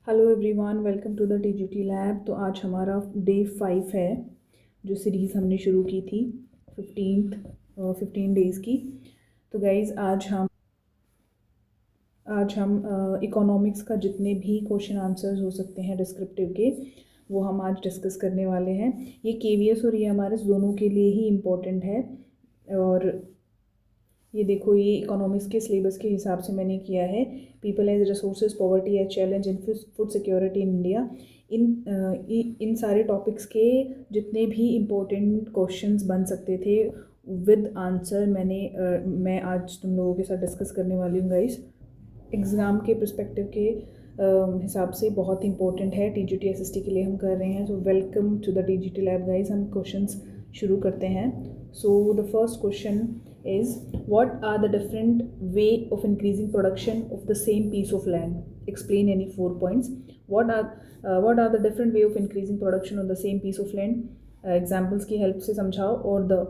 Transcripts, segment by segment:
Hello everyone, welcome to the TGT lab. तो आज हमारा डे 5 है, जो सीरीज़ हमने शुरू की थी 15 डेज़ की। तो गाइज़ आज हम इकोनॉमिक्स का जितने भी क्वेश्चन आंसर्स हो सकते हैं डिस्क्रिप्टिव के, वो हम आज डिस्कस करने वाले हैं। ये केवीएस और ये हमारे दोनों के लिए ही इम्पोर्टेंट है। और ये देखो, ये इकोनॉमिक्स के सिलेबस के हिसाब से मैंने किया है। People as resources, poverty as challenge in food security in India. इन सारे टॉपिक्स के जितने भी इम्पोर्टेंट क्वेश्चंस बन सकते थे विद आंसर मैं आज तुम लोगों के साथ डिस्कस करने वाली हूँ गाइस। एग्ज़ाम के पर्सपेक्टिव के हिसाब से बहुत इंपॉर्टेंट है, टीजीटी एसएसटी के लिए हम कर रहे हैं। So welcome to the TGT lab guys. हम क्वेश्चंस शुरू करते हैं। So the first question is what are the different way of increasing production of the same piece of land? Explain any 4 points. What are the different way of increasing production on the same piece of land? Examples की help से समझाओ। और the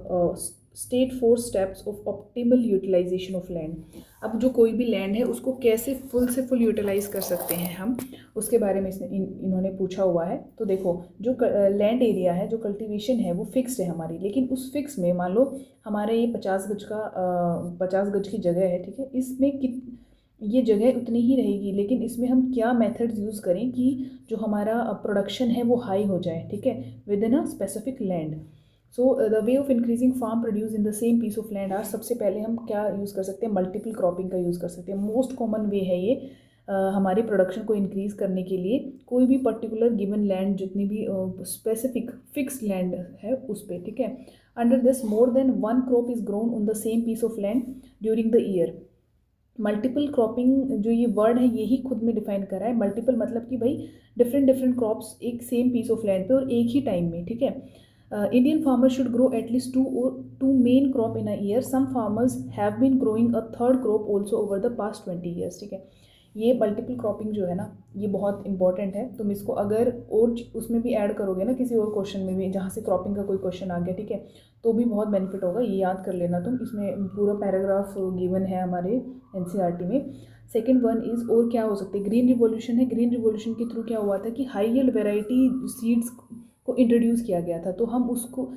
state 4 steps of optimal utilization of land. अब जो कोई भी land है उसको कैसे फुल से फुल यूटिलाइज कर सकते हैं हम, उसके बारे में इन्होंने पूछा हुआ है। तो देखो, जो लैंड एरिया है, जो कल्टीवेशन है, वो फिक्स्ड है हमारी। लेकिन उस फिक्स में मान लो हमारे ये 50 गज की जगह है, ठीक है। इसमें ये जगह उतनी ही रहेगी, लेकिन इसमें हम क्या मेथड्स यूज़ करें कि जो हमारा प्रोडक्शन है वो हाई हो जाए, ठीक है, within a specific land. So the way of increasing farm produce in the same piece of land are, सबसे पहले हम क्या यूज़ कर सकते हैं, मल्टीपल क्रॉपिंग का यूज़ कर सकते हैं। मोस्ट कॉमन वे है ये हमारे प्रोडक्शन को इंक्रीज़ करने के लिए। कोई भी पर्टिकुलर गिवन लैंड, जितनी भी स्पेसिफिक फिक्स्ड लैंड है उस पर, ठीक है। Under this more than one crop is grown on the same piece of land during the year. Multiple cropping जो ये वर्ड है यही खुद में डिफाइन करा है। मल्टीपल मतलब कि भाई डिफरेंट क्रॉप्स एक सेम पीस ऑफ लैंड पे और एक ही टाइम में, ठीक है। Indian farmers should grow at least two main crop in a year. Some farmers have been growing a third crop also over the past 20 years, ठीक है। ये मल्टीपल क्रॉपिंग जो है ना, ये बहुत इंपॉर्टेंट है। तुम इसको अगर और उसमें भी ऐड करोगे ना, किसी और क्वेश्चन में भी जहाँ से क्रॉपिंग का कोई क्वेश्चन आ गया, ठीक है, तो भी बहुत बेनिफिट होगा। ये याद कर लेना तुम, इसमें पूरा पैराग्राफ गिवन है हमारे एनसीईआरटी में। सेकेंड वन इज़, और क्या हो सकते हैं, ग्रीन रिवॉल्यूशन है। ग्रीन रिवॉल्यूशन के थ्रू क्या हुआ था कि हाई यील्ड वेराइटी सीड्स को इंट्रोड्यूस किया गया था। तो हम उसको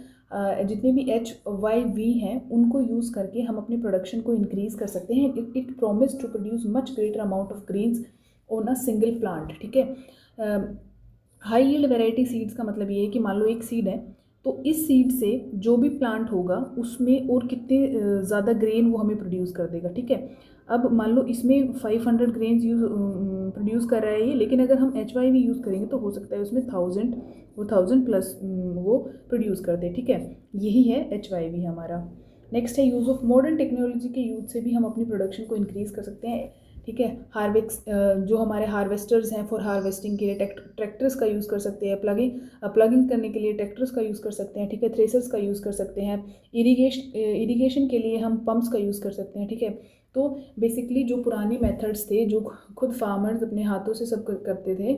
जितने भी HYV हैं उनको यूज़ करके हम अपनी प्रोडक्शन को इंक्रीज़ कर सकते हैं। It promise to produce much greater amount of grains on a single plant, ठीक है। हाई यील्ड वेराइटी सीड्स का मतलब ये है कि मान लो एक सीड है, तो इस सीड से जो भी प्लांट होगा उसमें और कितने ज़्यादा ग्रेन वो हमें प्रोड्यूस कर देगा, ठीक है। अब मान लो इसमें 500 ग्रेन्स प्रोड्यूस कर रहा है ये, लेकिन अगर हम HYV यूज़ करेंगे तो हो सकता है उसमें 1000 प्लस वो प्रोड्यूस कर दे, ठीक है। यही है HYV हमारा। नेक्स्ट है यूज़ ऑफ मॉडर्न टेक्नोलॉजी के यूज़ से भी हम अपनी प्रोडक्शन को इंक्रीज़ कर सकते हैं, ठीक है। जो हमारे हार्वेस्टर्स हैं, फॉर हार्वेस्टिंग के लिए ट्रैक्टर्स का यूज़ कर सकते हैं। प्लगिंग करने के लिए ट्रैक्टर्स का यूज़ कर सकते हैं, ठीक है। थ्रेसर्स का यूज़ कर सकते हैं। इरीगेशन के लिए हम पंप्स का यूज़ कर सकते हैं, ठीक है। तो बेसिकली जो पुरानी मेथड्स थे, जो खुद फार्मर्स अपने हाथों से सब करते थे,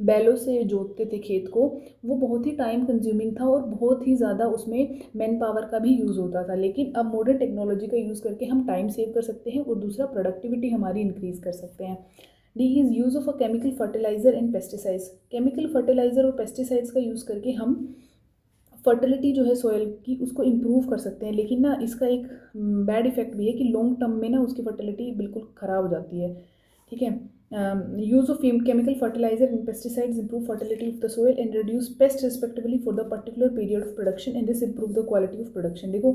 बैलों से जोतते थे खेत को, वो बहुत ही टाइम कंज्यूमिंग था और बहुत ही ज़्यादा उसमें मैन पावर का भी यूज़ होता था। लेकिन अब मॉडर्न टेक्नोलॉजी का यूज़ करके हम टाइम सेव कर सकते हैं और दूसरा प्रोडक्टिविटी हमारी इंक्रीज़ कर सकते हैं। D is use of a chemical fertiliser and pesticides. Chemical fertiliser और पेस्टिसाइड्स का यूज़ करके हम फर्टिलिटी जो है सॉइल की उसको इम्प्रूव कर सकते हैं। लेकिन ना इसका एक बैड इफेक्ट भी है कि लॉन्ग टर्म में ना उसकी फर्टिलिटी बिल्कुल ख़राब हो जाती है, ठीक है। Use of chemical fertiliser and pesticides improve fertility of the soil and reduce pest respectively for the particular period of production and this improve the quality of production. देखो,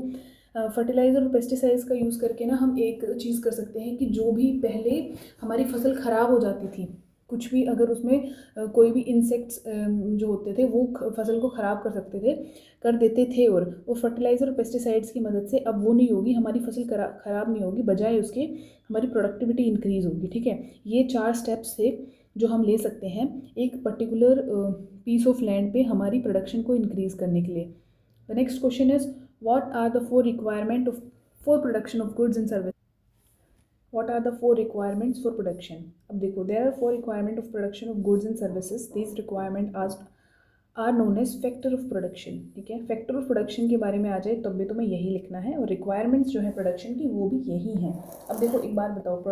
फर्टिलाइज़र और पेस्टिसाइड्स का यूज़ करके ना हम एक चीज़ कर सकते हैं कि जो भी पहले हमारी फसल ख़राब हो जाती थी, कुछ भी अगर उसमें कोई भी इंसेक्ट्स जो होते थे वो फसल को ख़राब कर देते थे, और वो फर्टिलाइज़र और पेस्टिसाइड्स की मदद से अब वो नहीं होगी, हमारी फसल ख़राब नहीं होगी, बजाय उसके हमारी प्रोडक्टिविटी इंक्रीज़ होगी, ठीक है। ये 4 स्टेप्स थे जो हम ले सकते हैं एक पर्टिकुलर पीस ऑफ लैंड पे हमारी प्रोडक्शन को इंक्रीज़ करने के लिए। The next question is, what are the 4 requirement for production of goods and service. What are the 4 requirements for production? अब देखो, there are 4 requirement of production of goods and services. These requirement are known as factor of production. ठीक है, factor of production के बारे में आ जाए तब भी तुम्हें यही लिखना है, और रिक्वायरमेंट्स जो है प्रोडक्शन की वो भी यही हैं। अब देखो एक बात बताओ,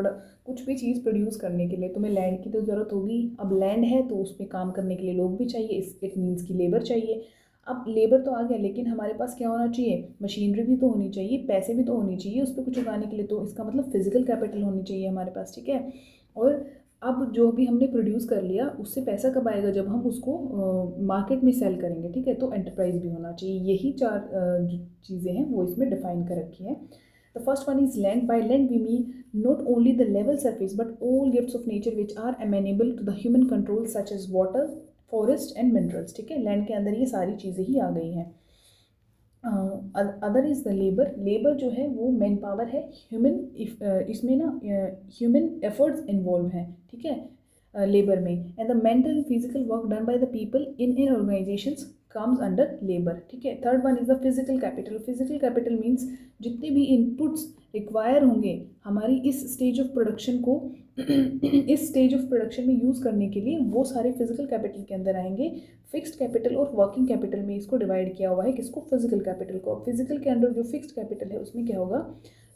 कुछ भी चीज़ प्रोड्यूस करने के लिए तुम्हें लैंड की तो ज़रूरत होगी। अब लैंड है तो उस पर काम करने के लिए लोग भी चाहिए, इट मीन्स की लेबर चाहिए। अब लेबर तो आ गया, लेकिन हमारे पास क्या होना चाहिए, मशीनरी भी तो होनी चाहिए, पैसे भी तो होनी चाहिए उस पर कुछ उगाने के लिए, तो इसका मतलब फिजिकल कैपिटल होनी चाहिए हमारे पास। ठीक है, और अब जो भी हमने प्रोड्यूस कर लिया उससे पैसा कब आएगा, जब हम उसको मार्केट में सेल करेंगे। ठीक है, तो एंटरप्राइज भी होना चाहिए। यही चार जो चीज़ें हैं वो इसमें डिफाइन कर रखी है। The first one is land. By land we mean not only the level surface but all gifts of nature which are amenable to the human control such as water, forest and minerals. ठीक है, land के अंदर ये सारी चीज़ें ही आ गई हैं। Other is the labour. Labour जो है वो मैन पावर है, ह्यूमन, इसमें ना ह्यूमन एफर्ट्स इन्वॉल्व हैं। ठीक है, लेबर में। And the mental physical work done by the people in organisations comes under labour. ठीक है, third one is the physical capital. Physical capital means जितने भी इनपुट्स रिक्वायर होंगे हमारी इस स्टेज ऑफ प्रोडक्शन को इस स्टेज ऑफ प्रोडक्शन में यूज़ करने के लिए, वो सारे फिजिकल कैपिटल के अंदर आएंगे। फिक्स्ड कैपिटल और वर्किंग कैपिटल में इसको डिवाइड किया हुआ है, किसको, फिजिकल कैपिटल को। फिजिकल के अंदर जो फिक्स्ड कैपिटल है उसमें क्या होगा,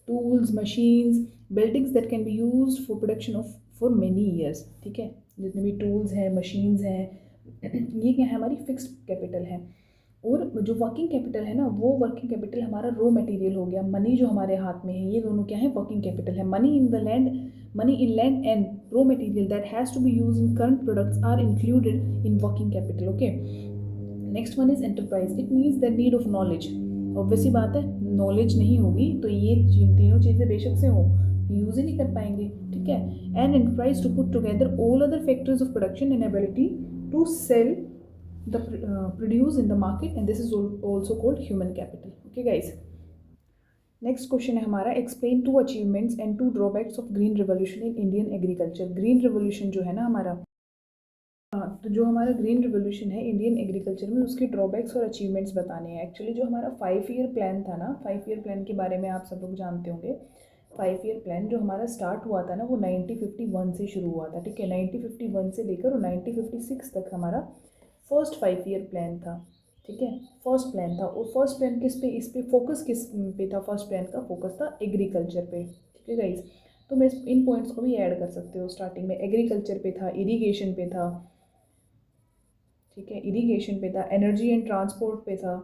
tools, machines, buildings that can be used for production of for many years. ठीक है, जितने भी टूल्स हैं, मशीन्स हैं, ये क्या है, हमारी फिक्स्ड कैपिटल है। और जो वर्किंग कैपिटल है ना, वो वर्किंग कैपिटल हमारा रॉ मटेरियल हो गया, मनी जो हमारे हाथ में है, ये दोनों क्या है, वर्किंग कैपिटल है। Money in the land, money in land and raw material that has to be use in current products are included in working capital. Okay, next one is enterprise. It means the need of knowledge. Obviously बात है, knowledge नहीं होगी तो ये तीनों चीज़ें बेशक से हो, यूज़ ही नहीं कर पाएंगे। ठीक है, and enterprise to put together all other factors of production and ability to sell the produce in the market, and this is also called human capital. Okay guys, next question है हमारा, explain two achievements and two drawbacks of green revolution in Indian agriculture. green revolution जो है ना हमारा, तो जो हमारा green revolution है इंडियन एग्रीकल्चर में, उसके ड्रॉबैक्स और अचीवमेंट्स बताने हैं। एक्चुअली जो हमारा 5 ईयर प्लान था ना, 5 ईयर प्लान के बारे में आप सब लोग जानते होंगे। 5 ईयर प्लान जो हमारा स्टार्ट हुआ था ना, वो 1951 से शुरू हुआ था। ठीक है, 1951 से लेकर 1956 तक हमारा फर्स्ट 5 ईयर प्लान था। ठीक है, फर्स्ट प्लान था। और फर्स्ट प्लान किस पे, इस पे फोकस किस पे था, फर्स्ट प्लान का फोकस था एग्रीकल्चर पे। ठीक है गाइस, तो मैं इन पॉइंट्स को भी ऐड कर सकते हो। स्टार्टिंग में एग्रीकल्चर पे था, इरीगेशन पे था। ठीक है, इरीगेशन पे था, एनर्जी एंड ट्रांसपोर्ट पे था।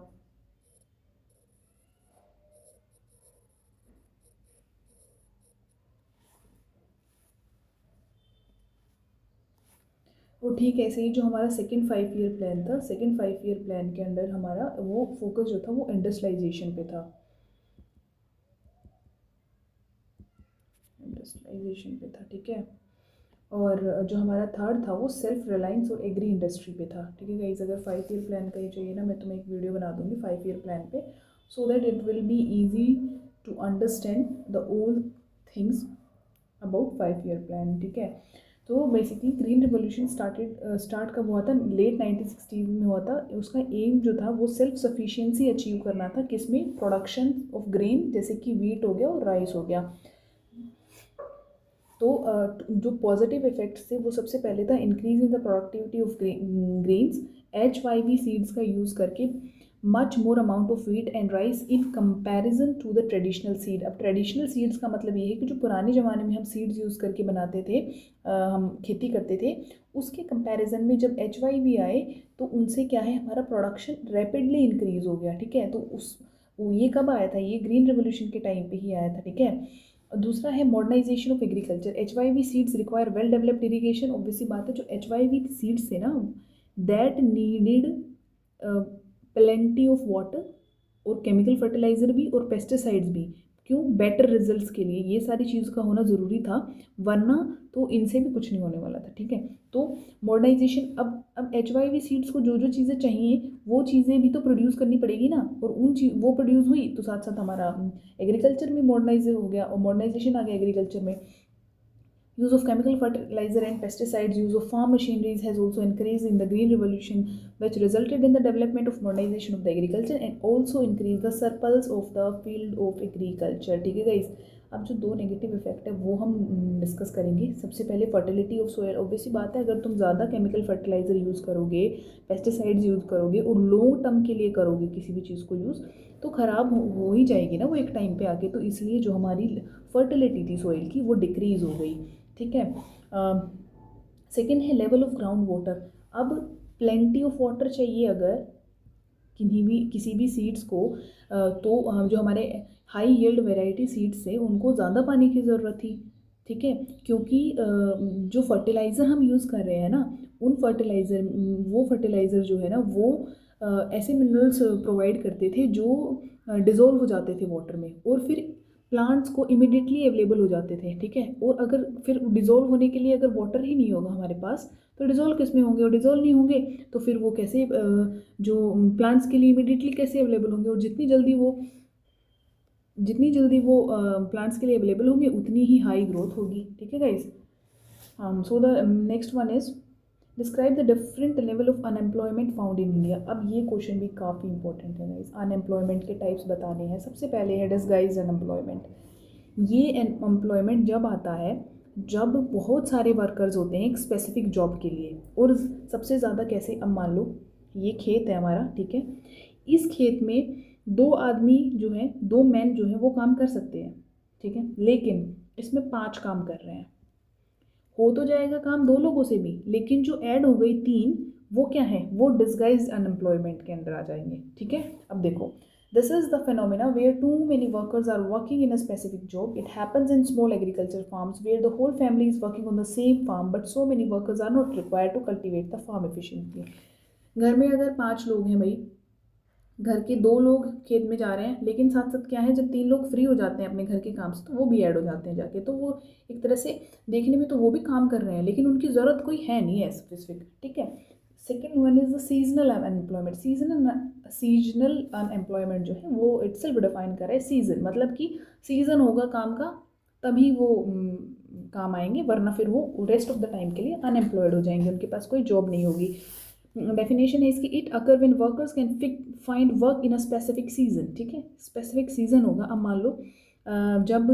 और ठीक ऐसे ही जो हमारा सेकंड 5 ईयर प्लान था, सेकंड 5 ईयर प्लान के अंदर हमारा वो फोकस जो था वो इंडस्ट्रियलाइजेशन पे था, इंडस्ट्रियलाइजेशन पे था। ठीक है, और जो हमारा थर्ड था वो सेल्फ रिलायंस और एग्री इंडस्ट्री पे था। ठीक है गाइस, अगर 5 ईयर प्लान का ही चाहिए ना, मैं तुम्हें एक वीडियो बना दूंगी 5 ईयर प्लान पे, so that it will be easy to understand the all things about 5 year plan. ठीक है, तो बेसिकली ग्रीन रिवोल्यूशन स्टार्ट कब हुआ था, लेट 1960 में हुआ था। उसका एम जो था वो सेल्फ सफिशिएंसी अचीव करना था, किसमें, प्रोडक्शन ऑफ ग्रेन, जैसे कि वीट हो गया और राइस हो गया। तो जो पॉजिटिव इफेक्ट्स थे वो सबसे पहले था increase in the productivity of grains, HYV seeds का यूज़ करके much more amount of wheat and rice in comparison to the traditional seed. अब ट्रेडिशनल सीड्स का मतलब ये है कि जो पुराने ज़माने में हम सीड्स यूज़ करके बनाते थे, हम खेती करते थे, उसके कंपैरिजन में जब HYV आए तो उनसे क्या है, हमारा प्रोडक्शन रैपिडली इंक्रीज़ हो गया। ठीक है, तो ये कब आया था, ये ग्रीन रेवोल्यूशन के टाइम पे ही आया था। ठीक है, दूसरा है modernisation of agriculture. HYV seeds require well developed irrigation. Obviously बात है, जो HYV सीड्स थे ना, that needed plenty of water और केमिकल फर्टिलाइज़र भी और पेस्टिसाइड्स भी। क्यों, बेटर रिजल्ट्स के लिए ये सारी चीज़ों का होना ज़रूरी था, वरना तो इनसे भी कुछ नहीं होने वाला था। ठीक है, तो मॉडर्नाइजेशन, अब HYV सीड्स को जो जो चीज़ें चाहिए वो चीज़ें भी तो प्रोड्यूस करनी पड़ेगी ना, और वो प्रोड्यूस हुई तो साथ साथ हमारा एग्रीकल्चर में मॉडर्नाइज हो गया और मॉडर्नाइजेशन आ गया एग्रीकल्चर में। Use of chemical fertilizer and pesticides, use of farm machineries has also increased in the Green Revolution, which resulted in the development of modernization of the agriculture and also increased the surplus of the field of agriculture. ठीक है guys, अब जो 2 negative effect है वो हम discuss करेंगे। सबसे पहले फर्टिलिटी ऑफ सोयल। ऑब्वियसली बात है, अगर तुम ज़्यादा केमिकल फर्टिलाइज़र यूज़ करोगे, पेस्टिसाइड्स यूज़ करोगे और लॉन्ग टर्म के लिए करोगे किसी भी चीज़ को यूज़, तो ख़राब हो ही जाएगी ना वो एक टाइम पे आके। तो इसलिए जो हमारी फर्टिलिटी थी सोइल की वो डिक्रीज़ हो गई, ठीक है। सेकेंड है लेवल ऑफ ग्राउंड वाटर। अब प्लेंटी ऑफ वाटर चाहिए अगर किसी भी सीड्स को, तो जो हमारे हाई यील्ड वेराइटी सीड्स से उनको ज़्यादा पानी की ज़रूरत थी, ठीक है। क्योंकि जो फर्टिलाइज़र हम यूज़ कर रहे हैं ना, वो फर्टिलाइज़र जो है ना वो ऐसे मिनरल्स प्रोवाइड करते थे जो डिज़ोल्व हो जाते थे वाटर में और फिर प्लांट्स को इमिडिएटली अवेलेबल हो जाते थे, ठीक है। और अगर फिर डिज़ोल्व होने के लिए अगर वाटर ही नहीं होगा हमारे पास, तो डिज़ोल्व किस में होंगे, और डिज़ोल्व नहीं होंगे तो फिर वो कैसे जो प्लांट्स के लिए इमिडिएटली कैसे अवेलेबल होंगे, और जितनी जल्दी वो प्लांट्स के लिए अवेलेबल होंगे उतनी ही हाई ग्रोथ होगी, ठीक है guys. So the next one is describe the different level of unemployment found in India. अब ये क्वेश्चन भी काफ़ी इंपॉर्टेंट है गाइज। अनएम्प्लॉयमेंट के टाइप्स बताने हैं। सबसे पहले है डिस्गाइज अनएम्प्लॉयमेंट। ये एम्प्लॉयमेंट जब आता है जब बहुत सारे वर्कर्स होते हैं एक स्पेसिफिक जॉब के लिए, और सबसे ज़्यादा कैसे, अब मान लो ये खेत है हमारा, ठीक है। इस खेत में 2 आदमी जो हैं, 2 मैन जो हैं वो काम कर सकते हैं, ठीक है। लेकिन इसमें 5 काम कर रहे हैं। हो तो जाएगा काम 2 लोगों से भी, लेकिन जो ऐड हो गई 3, वो क्या है, वो डिस्गाइज्ड अनएम्प्लॉयमेंट के अंदर आ जाएंगे, ठीक है। अब देखो, this is the phenomena where too many workers are working in a specific job. It happens in small agriculture farms where the whole family is working on the same farm, but so many workers are not required to cultivate the farm efficiently. घर में अगर 5 लोग हैं भाई, घर के 2 लोग खेत में जा रहे हैं, लेकिन साथ साथ क्या है, जब 3 लोग फ्री हो जाते हैं अपने घर के काम से तो वो भी ऐड हो जाते हैं जाके। तो वो एक तरह से देखने में तो वो भी काम कर रहे हैं, लेकिन उनकी ज़रूरत कोई है नहीं है स्पेसिफिक, ठीक है। Second one is the seasonal unemployment. Seasonal unemployment जो है वो इटसेल्फ डिफाइन कर रहा है सीजन, मतलब कि सीजन होगा काम का तभी वो काम आएंगे, वरना फिर वो रेस्ट ऑफ द टाइम के लिए अनएम्प्लॉयड हो जाएंगे, उनके पास कोई जॉब नहीं होगी। डेफिनेशन है इसकी, it occur when workers can find work in a specific season, ठीक है। स्पेसिफिक सीजन होगा। अब मान लो जब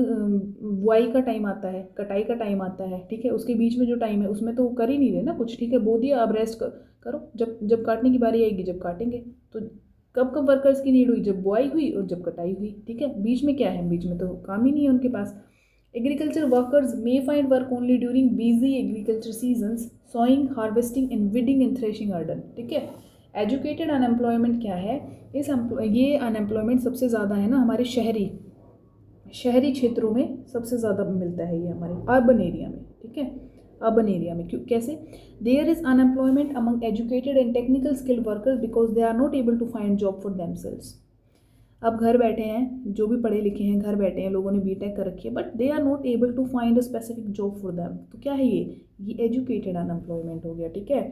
बुआई का टाइम आता है, कटाई का टाइम आता है, ठीक है, उसके बीच में जो टाइम है उसमें तो कर ही नहीं रहे ना कुछ, ठीक है। बो दिया, अब रेस्ट करो, जब काटने की बारी आएगी जब काटेंगे। तो कब वर्कर्स की नीड हुई, जब बुआई हुई और जब कटाई हुई, ठीक है। बीच में क्या है, बीच में तो काम ही नहीं है उनके पास। Agriculture workers may find work only during busy agriculture seasons, sowing, harvesting and weeding and threshing are done, ठीक है। एजुकेटेड अनएम्प्लॉयमेंट क्या है, ये अनएम्प्लॉयमेंट सबसे ज़्यादा है ना हमारे शहरी क्षेत्रों में सबसे ज़्यादा मिलता है ये हमारे अर्बन एरिया में, ठीक है। अर्बन एरिया में क्यों, कैसे, there is unemployment among educated and technical skilled workers because they are not able to find job for themselves. अब घर बैठे हैं, जो भी पढ़े लिखे हैं घर बैठे हैं, लोगों ने बीटेक कर रखी है, but they are not able to find a specific job for them. तो क्या है ये एजुकेटेड अनएम्प्लॉयमेंट हो गया, ठीक है।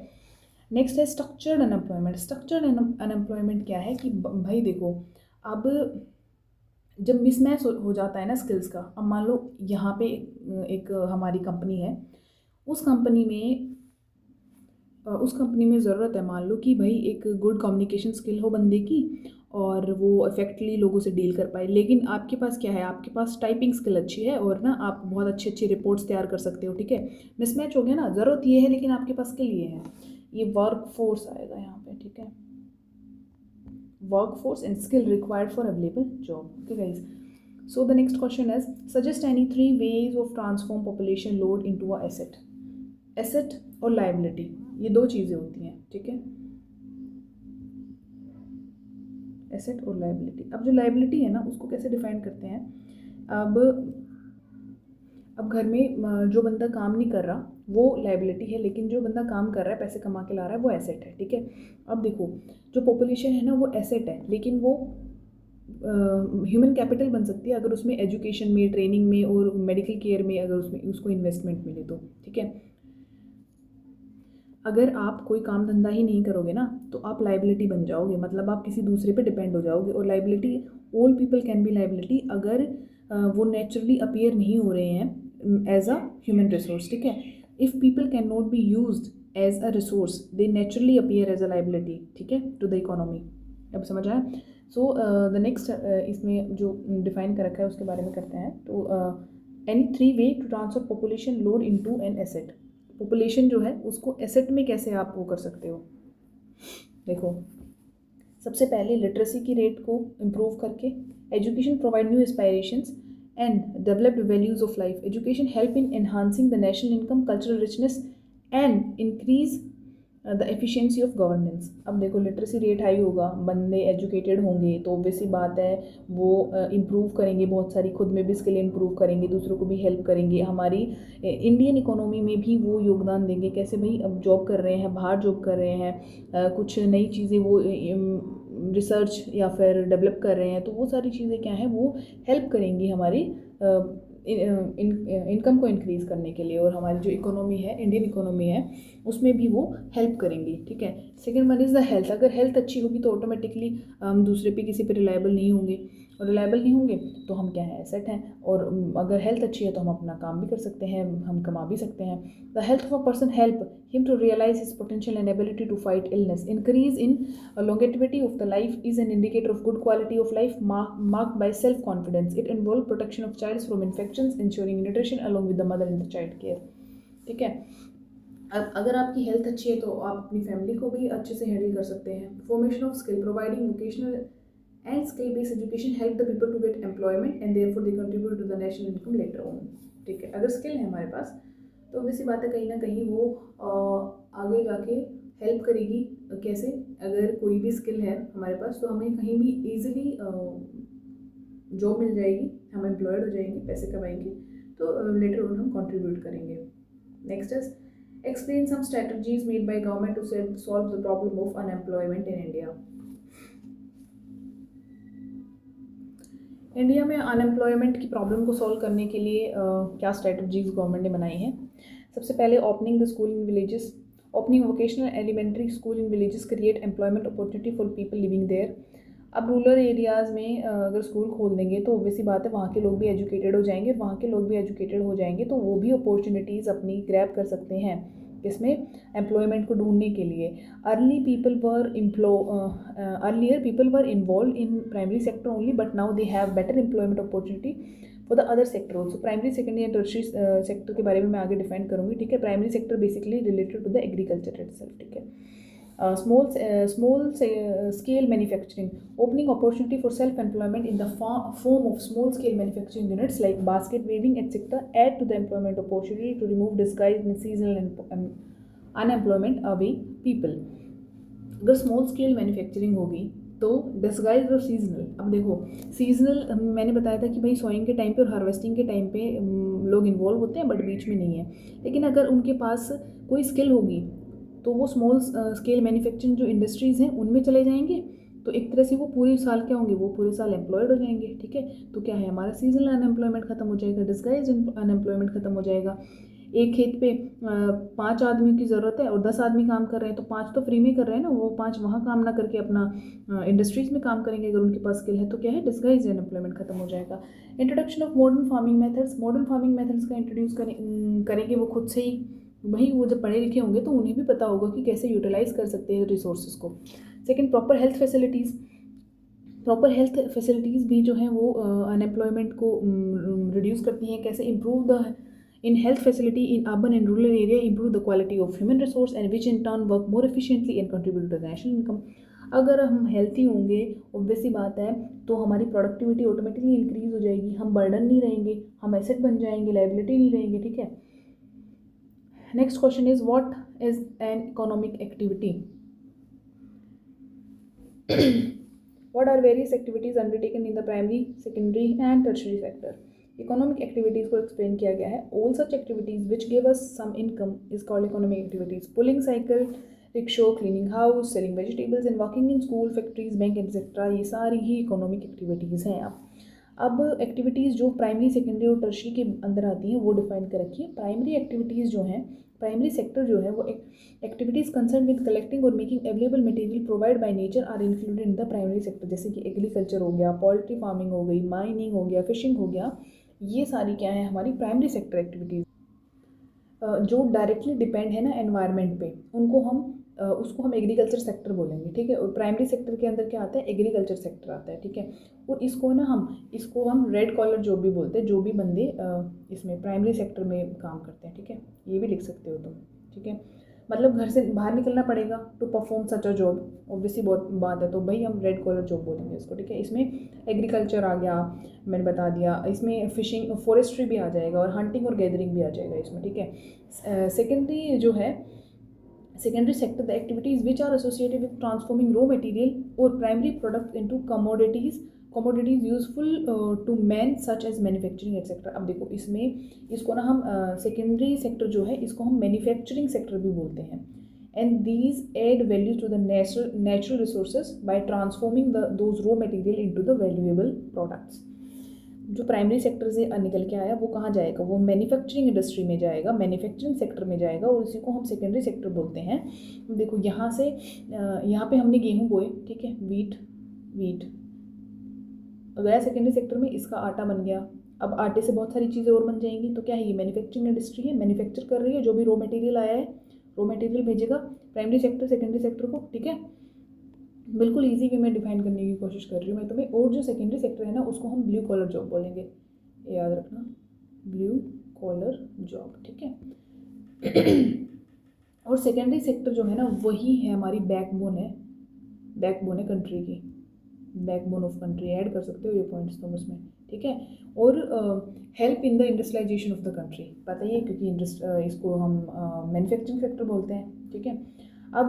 नेक्स्ट है स्ट्रक्चर्ड अनएम्प्लॉयमेंट। स्ट्रक्चर्ड अनएम्प्लॉयमेंट क्या है कि भाई देखो, अब जब मिसमैच हो जाता है ना स्किल्स का। अब मान लो यहाँ पे एक हमारी कंपनी है, उस कंपनी में ज़रूरत है, मान लो कि भाई एक गुड कम्युनिकेशन स्किल हो बंदे की और वो इफेक्टली लोगों से डील कर पाए, लेकिन आपके पास क्या है, आपके पास टाइपिंग स्किल अच्छी है और ना आप बहुत अच्छी रिपोर्ट्स तैयार कर सकते हो, ठीक है। मिसमैच हो गया ना, ज़रूरत ये है लेकिन आपके पास स्किल ये है, ये वर्क फोर्स आएगा यहाँ पे, ठीक है। Workforce and skill required for available job. Okay guys, so the next question is suggest any 3 ways of transform population load into a asset. Asset और liability ये 2 चीज़ें होती हैं, ठीक है। एसेट और लाइबिलिटी। अब जो लाइबिलिटी है ना उसको कैसे डिफाइन करते हैं, अब घर में जो बंदा काम नहीं कर रहा वो लाइबिलिटी है, लेकिन जो बंदा काम कर रहा है, पैसे कमा के ला रहा है, वो एसेट है, ठीक है। अब देखो, जो पॉपुलेशन है ना वो एसेट है, लेकिन वो ह्यूमन कैपिटल बन सकती है अगर उसमें एजुकेशन में, ट्रेनिंग में और मेडिकल केयर में अगर उसको इन्वेस्टमेंट मिले तो, ठीक है। अगर आप कोई काम धंधा ही नहीं करोगे ना तो आप लाइबिलिटी बन जाओगे, मतलब आप किसी दूसरे पे डिपेंड हो जाओगे। और liability, all people can be liability अगर वो नेचुरली अपीयर नहीं हो रहे हैं एज अ ह्यूमन रिसोर्स, ठीक है। If people can not be used as a resource they naturally appear as a liability, ठीक है, टू द इकोनॉमी। अब समझ आया। सो द नेक्स्ट इसमें जो डिफाइन कर रखा है उसके बारे में करते हैं। तो any 3 way to transfer population load into an asset. Population जो है उसको एसेट में कैसे आप वो कर सकते हो। देखो, सबसे पहले लिटरेसी की रेट को इम्प्रूव करके, education provide new aspirations and developed values of life. Education help in enhancing the national income, cultural richness and increase the efficiency of governance. अब देखो, लिटरेसी रेट हाई होगा, बंदे एजुकेटेड होंगे तो obvious सी बात है वो इम्प्रूव करेंगे, बहुत सारी खुद में भी स्किल इम्प्रूव करेंगे, दूसरों को भी हेल्प करेंगे। हमारी इंडियन इकोनॉमी में भी वो योगदान देंगे। कैसे भाई, अब जॉब कर रहे हैं, बाहर जॉब कर रहे हैं, कुछ नई चीज़ें वो रिसर्च या फिर डेवलप कर रहे हैं, तो वो सारी चीज़ें क्या हैं, वो हेल्प करेंगी हमारी इनकम को इंक्रीज़ करने के लिए, और हमारी जो इकोनॉमी है, इंडियन इकोनॉमी है, उसमें भी वो हेल्प करेंगी। ठीक है। Second one is the health. अगर हेल्थ अच्छी होगी तो ऑटोमेटिकली हम दूसरे पे किसी पे रिलायबल नहीं होंगे, और रिलायबल नहीं होंगे तो हम क्या है, एसेट हैं। और अगर हेल्थ अच्छी है तो हम अपना काम भी कर सकते हैं, हम कमा भी सकते हैं। The health of a person help him to realise his potential and ability to fight illness. Increase in longevity of the life is an indicator of good quality of life marked by self confidence. It involves protection of childs from infections, ensuring nutrition along with the mother and the child care. ठीक है। अब अगर आपकी health अच्छी है तो आप अपनी फैमिली को भी अच्छे से हैंडल कर सकते हैं। Formation of skill, providing vocational and skill-based education help the people to get employment and therefore they contribute to the national income later on. ठीक है। अगर स्किल है हमारे पास तो वैसी बात है, कहीं ना कहीं वो आगे जाके हेल्प करेगी। कैसे, अगर कोई भी स्किल है हमारे पास तो हमें कहीं भी ईजिली जॉब मिल जाएगी, हम एम्प्लॉयड हो जाएंगे, पैसे कमाएंगे, तो लेटर ऑन हम कंट्रीब्यूट करेंगे। Next is explain some strategies made by government to solve the problem of unemployment in India. India में अनएम्प्लॉयमेंट की प्रॉब्लम को सॉल्व करने के लिए क्या स्ट्रेटजीज गवर्नमेंट ने बनाई हैं। सबसे पहले opening the school in villages, opening vocational elementary school in villages create employment opportunity for people living there. अब रूरल एरियाज़ में अगर स्कूल खोल देंगे तो ऑब्वियसली बात है वहाँ के लोग भी एजुकेटेड हो जाएंगे, वहाँ के लोग भी एजुकेटेड हो जाएंगे तो वो भी अपॉर्चुनिटीज़ अपनी ग्रैब कर सकते हैं, इसमें एम्प्लॉयमेंट को ढूंढने के लिए। Earlier people were involved in primary sector only but now they have better employment opportunity for the other sector also. Primary, secondary and tertiary sector के बारे में मैं आगे डिफाइन करूँगी। ठीक है। Primary sector basically related to the agriculture itself. ठीक है। small scale manufacturing, opening opportunity for self-employment in the form of small scale manufacturing units like basket weaving etc. add to the employment opportunity to remove disguised and seasonal unemployment away people. अगर small scale manufacturing होगी तो disguise और seasonal. अब देखो, seasonal मैंने बताया था कि भाई सोइंग के टाइम पे और हार्वेस्टिंग के टाइम पे लोग इन्वॉल्व होते हैं बट बीच में नहीं है, लेकिन अगर उनके पास कोई स्किल होगी तो वो स्मॉल स्केल मैन्युफैक्चरिंग जो इंडस्ट्रीज़ हैं उनमें चले जाएंगे, तो एक तरह से वो पूरे साल क्या होंगे, वो पूरे साल एम्प्लॉयड हो जाएंगे। ठीक है। तो क्या है, हमारा सीजनल अनएम्प्लॉयमेंट खत्म हो जाएगा, डिस्गाइज अनएम्प्लॉयमेंट खत्म हो जाएगा। एक खेत पे 5 आदमी की ज़रूरत है और 10 आदमी काम कर रहे हैं तो 5 तो फ्री में कर रहे हैं ना, वो 5 वहाँ काम ना करके अपना इंडस्ट्रीज़ में काम करेंगे अगर उनके पास स्किल है, तो क्या है, डिस्गाइज अनएम्प्लॉयमेंट खत्म हो जाएगा। Introduction of modern farming methods, modern farming methods का इंट्रोड्यूस करेंगे वो खुद से ही, वही वो जब पढ़े लिखे होंगे तो उन्हें भी पता होगा कि कैसे यूटिलाइज कर सकते हैं रिसोर्सेज को। Second, proper health facilities. Proper health facilities भी जो हैं वो अनएम्प्लॉयमेंट को रिड्यूस करती हैं। कैसे, improve the in health facility in urban and rural area, improve the quality of human resource and which in turn work more efficiently and contribute to the national income. अगर हम healthy होंगे, obviously बात है, तो हमारी productivity automatically increase हो जाएगी, हम बर्डन नहीं रहेंगे, हम एसेट बन जाएंगे, लाइबिलिटी नहीं रहेंगे। ठीक है। Next question is, what is an economic activity? What are various activities undertaken in the primary, secondary and tertiary sector? Economic activities को explain किया गया है। All such activities which give us some income is called economic activities. Pulling cycle, rickshaw, cleaning house, selling vegetables and working in school, factories, bank etc. ये सारी ही economic activities हैं। अब activities जो primary, secondary और tertiary के अंदर आती हैं वो डिफाइन कर रखी है। प्राइमरी एक्टिविटीज़ जो हैं, प्राइमरी सेक्टर जो है वो एक्टिविटीज़ कंसर्न विद कलेक्टिंग और making available material provide by nature are included in the primary sector. जैसे कि एग्रीकल्चर हो गया, पोल्ट्री फार्मिंग हो गई, माइनिंग हो गया, फिशिंग हो गया, ये सारी क्या है, हमारी प्राइमरी सेक्टर एक्टिविटीज़। जो डायरेक्टली डिपेंड है ना एनवायरनमेंट पे, उनको हम उसको हम एग्रीकल्चर सेक्टर बोलेंगे, ठीक है। और प्राइमरी सेक्टर के अंदर क्या आता है, एग्रीकल्चर सेक्टर आता है, ठीक है। और इसको हम रेड कॉलर जॉब भी बोलते हैं, जो भी बंदे इसमें प्राइमरी सेक्टर में काम करते हैं, ठीक है। ये भी लिख सकते हो तुम, ठीक है। मतलब घर से बाहर निकलना पड़ेगा to perform such a job, obviously बहुत बात है, तो भाई हम रेड कॉलर जॉब बोलेंगे इसको, ठीक है। इसमें एग्रीकल्चर आ गया, मैंने बता दिया, इसमें फिशिंग फॉरेस्ट्री भी आ जाएगा और हंटिंग और गैदरिंग भी आ जाएगा इसमें, ठीक है। सेकेंडरी जो है, secondary sector the activities which are associated with transforming raw material or primary products into commodities useful to man such as manufacturing etc। अब देखो इसमें इसको ना हम secondary sector जो है इसको हम manufacturing sector भी बोलते हैं। and these add value to the natural resources by transforming those raw material into the valuable products। जो प्राइमरी सेक्टर से निकल के आया वो कहाँ जाएगा, वो मैन्युफैक्चरिंग इंडस्ट्री में जाएगा, मैन्युफैक्चरिंग सेक्टर में जाएगा, और इसी को हम सेकेंडरी सेक्टर बोलते हैं। देखो यहाँ से यहाँ पे हमने गेहूँ बोए, ठीक है, वीट गया सेकेंडरी सेक्टर में, इसका आटा बन गया। अब आटे से बहुत सारी चीज़ें और बन जाएंगी, तो क्या है, ये मैन्युफैक्चरिंग इंडस्ट्री है, मैन्युफैक्चर कर रही है, जो भी रॉ मटेरियल आया है रॉ मटेरियल भेजेगा प्राइमरी सेक्टर सेकेंडरी सेक्टर को, ठीक है। बिल्कुल इजी वे में डिफाइन करने की कोशिश कर रही हूँ मैं तुम्हें। और जो सेकेंडरी सेक्टर है ना उसको हम ब्लू कॉलर जॉब बोलेंगे, याद रखना, ब्लू कॉलर जॉब, ठीक है। और सेकेंडरी सेक्टर जो है ना वही है हमारी बैकबोन है कंट्री की, बैकबोन ऑफ कंट्री, ऐड कर सकते हो ये पॉइंट्स तुम उसमें, ठीक है। और help in the industrialisation of the country, पता ही है, क्योंकि इसको हम मैन्युफैक्चरिंग सेक्टर बोलते हैं, ठीक है। अब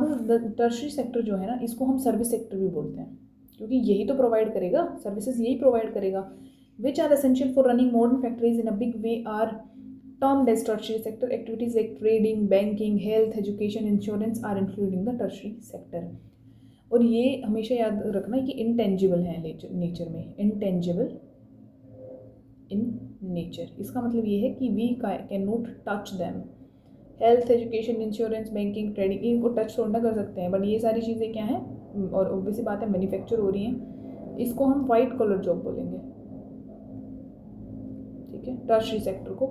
टर्शरी सेक्टर जो है ना इसको हम सर्विस सेक्टर भी बोलते हैं, क्योंकि यही तो प्रोवाइड करेगा सर्विसेज, यही प्रोवाइड करेगा। Which are essential for running modern factories in a big way are termed as tertiary sector. Activities like trading, banking, health, education, insurance are including the tertiary sector. और ये हमेशा याद रखना कि intangible है nature में, intangible in nature, इसका मतलब ये है कि we can not touch them. Health, education, insurance, banking, trading, इनको टच थोड़ा कर सकते हैं, बट ये सारी चीज़ें क्या हैं, और ऑब्वियसली बात है मैन्युफैक्चर हो रही हैं, इसको हम वाइट कॉलर जॉब बोलेंगे, ठीक है। टर्शरी सेक्टर को,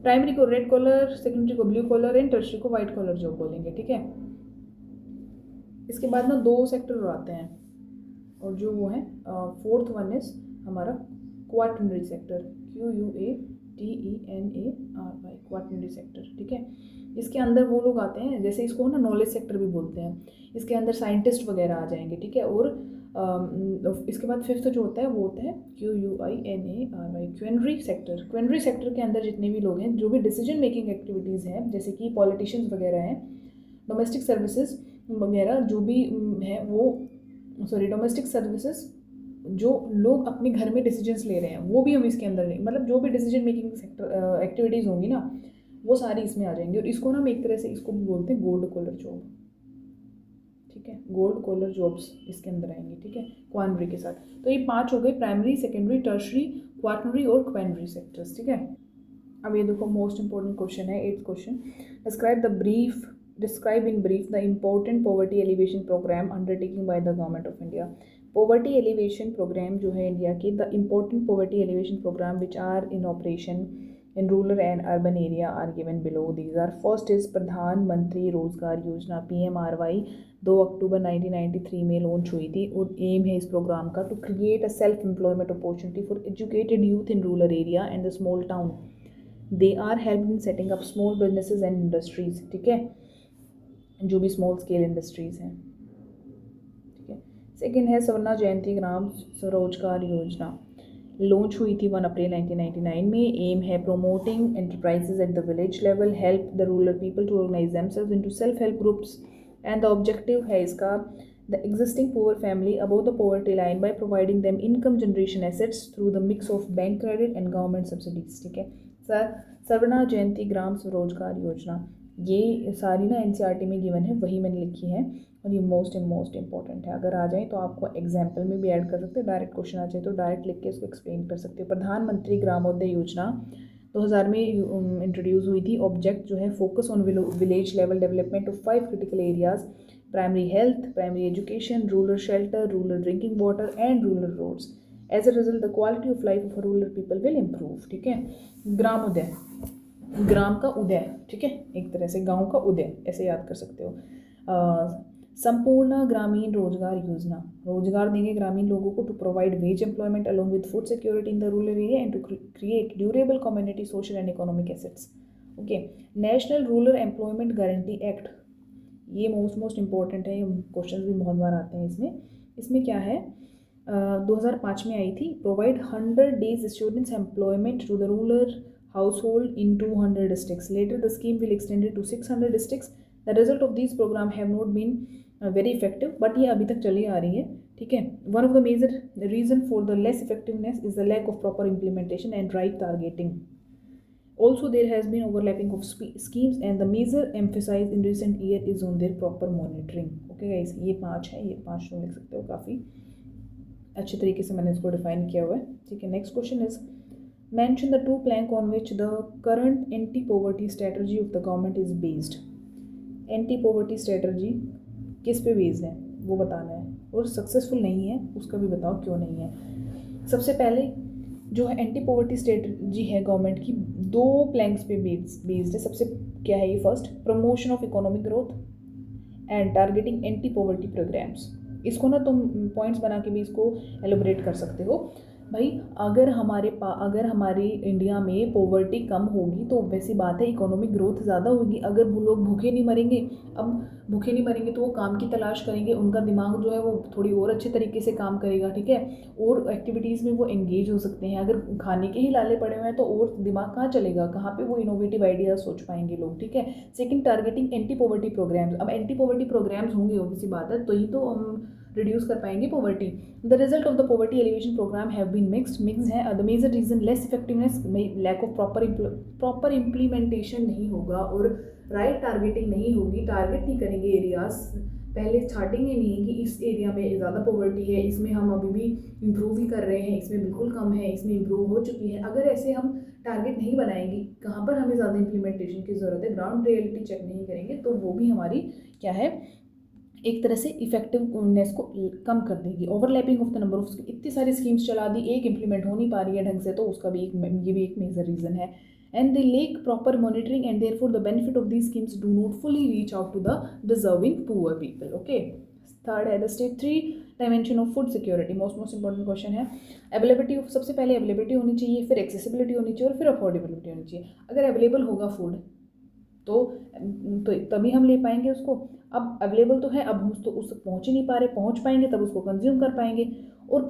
प्राइमरी को रेड कॉलर, सेकेंडरी को ब्लू कॉलर एंड टर्शरी को वाइट कॉलर जॉब बोलेंगे, ठीक है। इसके बाद ना 2 सेक्टर और आते हैं, और जो वो है फोर्थ वन इज हमारा quaternary sector, QUATENARY, quaternary sector, ठीक है। इसके अंदर वो लोग आते हैं, जैसे इसको ना नॉलेज सेक्टर भी बोलते हैं, इसके अंदर साइंटिस्ट वगैरह आ जाएंगे, ठीक है। और इसके बाद फिफ्थ जो होता है वो होता है QUINARY, क्वेनरी सेक्टर। क्वेनरी सेक्टर के अंदर जितने भी लोग हैं, जो भी डिसीजन मेकिंग एक्टिविटीज़ हैं, जैसे कि पॉलिटिशियंस वगैरह हैं, डोमेस्टिक सर्विसेज वगैरह जो भी हैं वो, डोमेस्टिक सर्विसेज जो लोग अपने घर में डिसीजंस ले रहे हैं वो भी हम इसके अंदर लेंगे, मतलब जो भी डिसीजन मेकिंग सेक्टर एक्टिविटीज़ होंगी ना वो सारी इसमें आ जाएंगी। और इसको ना हम एक तरह से इसको भी बोलते हैं गोल्ड कॉलर जॉब, ठीक है, गोल्ड कॉलर जॉब्स इसके अंदर आएंगी, ठीक है, क्वानरी के साथ। तो ये 5 हो गए, प्राइमरी, सेकेंडरी, टर्शरी, क्वाटरनरी और क्वेनरी सेक्टर्स, ठीक है। अब ये देखो मोस्ट इंपॉर्टेंट क्वेश्चन है, 8th question, describe in brief the important poverty alleviation program undertaking by the government of India। poverty alleviation program जो है इंडिया की, the important poverty alleviation program which are in operation in rural and urban area are given below। these are, first is प्रधानमंत्री रोजगार योजना PMRY, 2 अक्टूबर 1993 में launch हुई थी, और एम है इस प्रोग्राम का to create a self employment opportunity for educated youth in rural area and the small town. They are help in setting up small businesses and industries, ठीक है, जो भी स्मॉल स्केल इंडस्ट्रीज़ हैं, ठीक है। सेकेंड है स्वर्ण जयंती ग्राम स्वरोजगार योजना, लॉन्च हुई थी 1 अप्रैल 1999 में। एम है promoting enterprises at the village level, help the rural people to organise themselves into self help groups, and the objective है इसका the existing poor family above the poverty line by providing them income generation assets through the mix of bank credit and government subsidies, ठीक है। स्वर्ण जयंती ग्राम स्वरोजगार योजना, ये सारी ना NCERT में गिवन है, वही मैंने लिखी है, और ये मोस्ट इंपॉर्टेंट है। अगर आ जाए तो आपको एग्जाम्पल में भी ऐड कर सकते हो, डायरेक्ट क्वेश्चन आ जाए तो डायरेक्ट लिख के इसको एक्सप्लेन कर सकते हो। प्रधानमंत्री ग्रामोदय योजना 2000 में इंट्रोड्यूस हुई थी। ऑब्जेक्ट जो है focus on village level development of 5 critical areas, primary health, primary education, rural shelter, rural drinking water and rural roads. As a result the quality of life of rural people will improve, ठीक है। ग्रामोदय ग्राम का उदय, ठीक है, एक तरह से गांव का उदय ऐसे याद कर सकते हो। संपूर्ण ग्रामीण रोजगार योजना, रोजगार देंगे ग्रामीण लोगों को to provide wage employment along with food security in the rural area and to create durable community social and economic assets. Okay, national rural employment guarantee act, ये मोस्ट इम्पॉर्टेंट है, ये क्वेश्चन भी बहुत बार आते हैं इसमें। इसमें क्या है, 2005 में आई थी। Provide 100 days students employment to the rural household in 200 districts. Later, the scheme will extend to 600 districts. The result of these programs have not been very effective, but ये अभी तक चली आ रही है, ठीक है। One of the major reason for the less effectiveness is the lack of proper implementation and right targeting. Also, there has been overlapping of schemes, and the major emphasis in recent year is on their proper monitoring. Okay, guys, ये 5 है, ये 5 तुम लिख सकते हो, काफ़ी अच्छे तरीके से मैंने इसको डिफाइन किया हुआ है, ठीक है। Next question is mention the two plank on which the current anti-poverty strategy of the government is based. Anti-poverty strategy किस पे बेस्ड है वो बताना है, और सक्सेसफुल नहीं है उसका भी बताओ क्यों नहीं है। सबसे पहले जो है एंटी पॉवर्टी स्ट्रेटजी है गवर्नमेंट की, 2 प्लैंक्स पे बेस्ड है। सबसे क्या है ये, first promotion of economic growth and targeting anti poverty programmes. इसको ना तुम पॉइंट्स बना के भी इसको एलोबरेट कर सकते हो। भाई अगर हमारी इंडिया में पॉवर्टी कम होगी तो वैसी बात है इकोनॉमिक ग्रोथ ज़्यादा होगी। अगर वो लोग भूखे नहीं मरेंगे, अब भूखे नहीं मरेंगे तो वो काम की तलाश करेंगे, उनका दिमाग जो है वो थोड़ी और अच्छे तरीके से काम करेगा, ठीक है, और एक्टिविटीज़ में वो एंगेज हो सकते हैं। अगर खाने के ही लाले पड़े हुए हैं तो और दिमाग कहाँ चलेगा, कहाँ पे वो इनोवेटिव आइडियाज सोच पाएंगे लोग, ठीक है। Second, targeting anti poverty programmes. अब एंटी पॉवर्टी प्रोग्राम्स होंगे ऑब्वियसली बात है, तो ही तो हम रिड्यूस कर पाएंगे poverty. The result of the poverty alleviation programme have been mix है। The major reason less effectiveness, lack of proper implementation नहीं होगा और राइट टारगेटिंग नहीं होगी। टारगेट नहीं करेंगे एरियाज, पहले स्टार्टिंग ही नहीं है कि इस एरिया में ज़्यादा पॉवर्टी है, इसमें हम अभी भी इम्प्रूव ही कर रहे हैं, इसमें बिल्कुल कम है, इसमें इम्प्रूव हो चुकी है। अगर ऐसे हम टारगेट नहीं बनाएंगे कहाँ पर हमें ज़्यादा इम्प्लीमेंटेशन की ज़रूरत है, ग्राउंड रियलिटी चेक नहीं करेंगे, तो वो भी हमारी क्या है, एक तरह से इफेक्टिवनेस को कम कर देगी। Overlapping of the number of, इतनी सारी स्कीम्स चला दी, एक इम्प्लीमेंट हो नहीं पा रही है ढंग से, तो उसका भी ये भी एक मेजर रीज़न है। And they lack proper monitoring and therefore the benefit of these schemes do not fully reach out to the deserving poor people. Okay, third है the state 3 dimension of food security. Most important question है। Availability of, सबसे पहले availability होनी चाहिए, फिर accessibility होनी चाहिए और फिर अफोर्डेबिलिटी होनी चाहिए। अगर अवेलेबल होगा फूड तो तभी हम ले पाएंगे उसको। अब अवेलेबल तो है, अब हम तो उस पहुँच ही नहीं पा रहे, पहुँच पाएंगे तब उसको कंज्यूम कर पाएंगे, और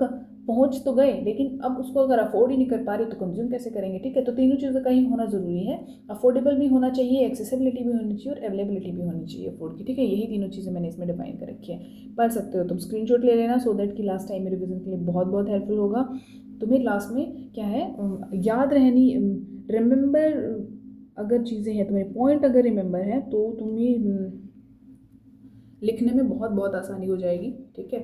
पहुँच तो गए लेकिन अब उसको अगर अफोर्ड ही नहीं कर पा रहे तो कंज्यूम कैसे करेंगे, ठीक है। तो तीनों चीज़ें कहीं होना ज़रूरी है, अफोर्डेबल भी होना चाहिए, एक्सेसिबिलिटी भी होनी चाहिए और अवेलेबिलिटी भी होनी चाहिए फूड की, ठीक है। यही तीनों चीज़ें मैंने इसमें डिफाइन कर रखी है, पढ़ सकते हो तुम, स्क्रीनशॉट ले लेना, सो दैट कि लास्ट टाइम रिविजन के लिए बहुत बहुत हेल्पफुल होगा तुम्हें। लास्ट में क्या है, याद रहनी, रिमेंबर अगर चीज़ें हैं तुम्हारे पॉइंट अगर रिमेंबर है तो तुम्हें लिखने में बहुत बहुत आसानी हो जाएगी, ठीक है।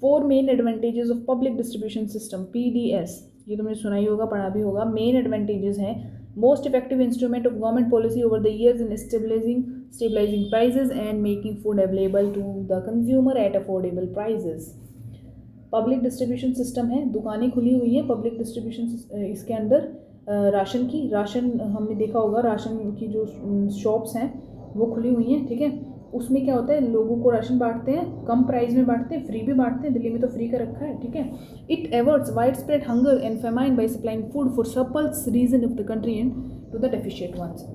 4 main advantages of public distribution system, PDS, ये तुमने सुना ही होगा, पढ़ा भी होगा। मेन एडवांटेजेस हैं, most effective instrument of government policy over the years in stabilising prices and making food available to the consumer at affordable prices. Public distribution system है, दुकानें खुली हुई हैं पब्लिक डिस्ट्रीब्यूशन, इसके अंदर राशन हमने देखा होगा, राशन की जो शॉप्स हैं वो खुली हुई हैं, ठीक है। उसमें क्या होता है, लोगों को राशन बांटते हैं, कम प्राइस में बांटते हैं, फ्री भी बांटते हैं, दिल्ली में तो फ्री का रखा है, ठीक है। It averts wide spread hunger and famine by supplying food for surplus region of the country and to the deficient ones.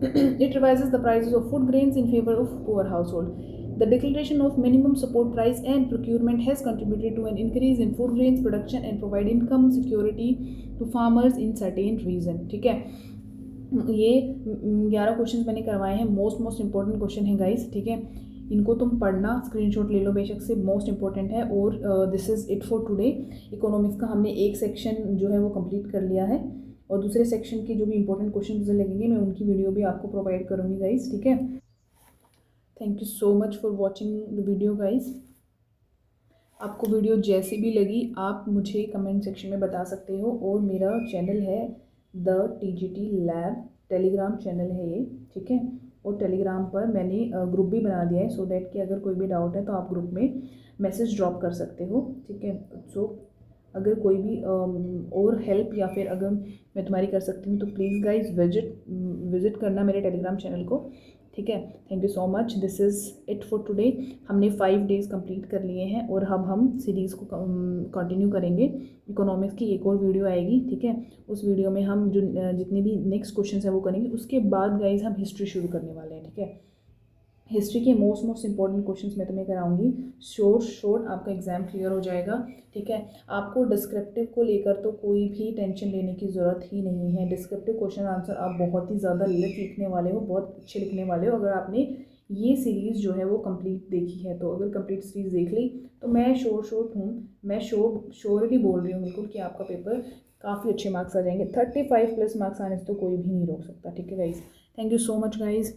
It revises the prices of food grains in favour of poor household. The declaration of minimum support price and procurement has contributed to an increase in food grains production and provide income security to farmers in certain region, ठीक है। ये 11 questions मैंने करवाए हैं, most important question है guys, ठीक है। इनको तुम पढ़ना, स्क्रीनशॉट ले लो बेशक से, मोस्ट इंपॉर्टेंट है। और this is it for today. Economics का हमने एक सेक्शन जो है वो कंप्लीट कर लिया है, और दूसरे सेक्शन के जो भी इंपॉर्टेंट क्वेश्चन लगेंगे मैं उनकी वीडियो भी आपको प्रोवाइड करूँगी गाइस, ठीक है। Thank you so much for watching the video guys. आपको वीडियो जैसी भी लगी आप मुझे कमेंट सेक्शन में बता सकते हो, और मेरा चैनल है the TGT lab, Telegram channel है ये, ठीक है। और टेलीग्राम पर मैंने ग्रुप भी बना दिया है, सो दैट कि अगर कोई भी डाउट है तो आप ग्रुप में मैसेज ड्रॉप कर सकते हो, ठीक है। सो अगर कोई भी और हेल्प या फिर अगर मैं तुम्हारी कर सकती हूँ तो प्लीज़ गाइज विजिट करना मेरे टेलीग्राम चैनल को, ठीक है। Thank you so much, this is it for today. हमने 5 डेज़ कंप्लीट कर लिए हैं और अब हम सीरीज़ को कंटिन्यू करेंगे। इकोनॉमिक्स की एक और वीडियो आएगी, ठीक है। उस वीडियो में हम जो जितने भी नेक्स्ट क्वेश्चन हैं वो करेंगे। उसके बाद गाइज हम हिस्ट्री शुरू करने वाले हैं, ठीक है। हिस्ट्री के मोस्ट इंपॉर्टेंट क्वेश्चंस मैं तुम्हें कराऊंगी। शोर्ट आपका एग्जाम क्लियर हो जाएगा, ठीक है। आपको डिस्क्रिप्टिव को लेकर तो कोई भी टेंशन लेने की ज़रूरत ही नहीं है। डिस्क्रिप्टिव क्वेश्चन आंसर आप बहुत ही ज़्यादा लिखने वाले हो, बहुत अच्छे लिखने वाले हो, अगर आपने ये सीरीज़ जो है वो कंप्लीट देखी है तो। अगर कंप्लीट सीरीज़ देख ली तो मैं श्योर हूँ, मैं श्योरली बोल रही हूँ बिल्कुल कि आपका पेपर काफ़ी अच्छे मार्क्स आ जाएंगे। 35+ मार्क्स आने से तो कोई भी नहीं रोक सकता, ठीक है guys. Thank you so much guys.